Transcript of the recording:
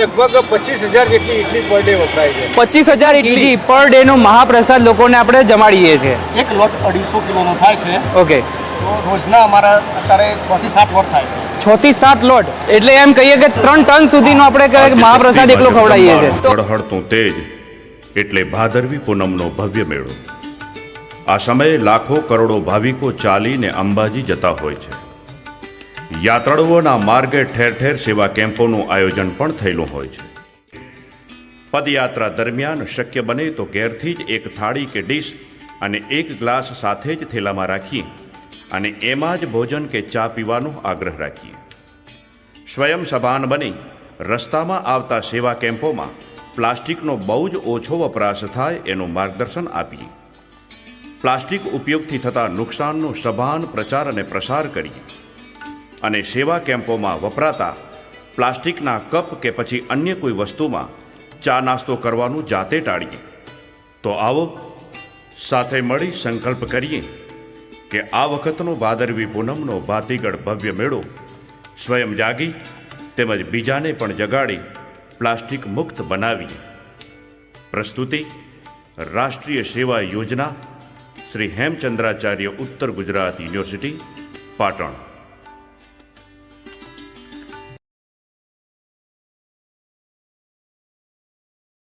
લગભગ 25,000 જેટલી idli per day વપરાય છે. 25,000 ઇડલી પર ડે નો મહાપ્રસાદ લોકોને આપણે જમાડીએ છીએ. એક લોટ 250 કિલોનો થાય છે. ઓકે, તો રોજના અમારા અત્યારે 6 થી 7 લોટ થાય છે. 6 થી 7 લોટ એટલે એમ કહીએ કે 3 ટન સુધીનો આપણે મહાપ્રસાદ એકલો ખવડાવીએ છીએ. ગળહળતું તેજ એટલે ભાદરવી પૂનમનો ભવ્ય મેળો. આ સમયે લાખો કરોડો ભાવિકો ચાલીને અંબાજી જતા હોય છે. યાત્રાળુઓના માર્ગે ઠેર ઠેર સેવા કેમ્પોનું આયોજન પણ થયેલું હોય છે. પદયાત્રા દરમિયાન શક્ય બને તો ઘેરથી જ એક થાળી કે ડીશ અને એક ગ્લાસ સાથે જ થેલામાં રાખીએ અને એમાં જ ભોજન કે ચા પીવાનો આગ્રહ રાખીએ. સ્વયં સભાન બની રસ્તામાં આવતા સેવા કેમ્પોમાં પ્લાસ્ટિકનો બહુ જ ઓછો વપરાશ થાય એનું માર્ગદર્શન આપીએ. પ્લાસ્ટિક ઉપયોગથી થતા નુકસાનનો સભાન પ્રચાર અને પ્રસાર કરીએ અને સેવા કેમ્પોમાં વપરાતા પ્લાસ્ટિકના કપ કે પછી અન્ય કોઈ વસ્તુમાં ચા નાસ્તો કરવાનું જાતે ટાળીએ. તો આવો સાથે મળી સંકલ્પ કરીએ કે આ વખતનો ભાદરવી પૂનમનો ભાતીગળ ભવ્ય મેળો સ્વયં જાગી તેમજ બીજાને પણ જગાડી પ્લાસ્ટિક મુક્ત બનાવીએ. પ્રસ્તુતિ રાષ્ટ્રીય સેવા યોજના, શ્રી હેમચંદ્રાચાર્ય ઉત્તર ગુજરાત યુનિવર્સિટી, પાટણ.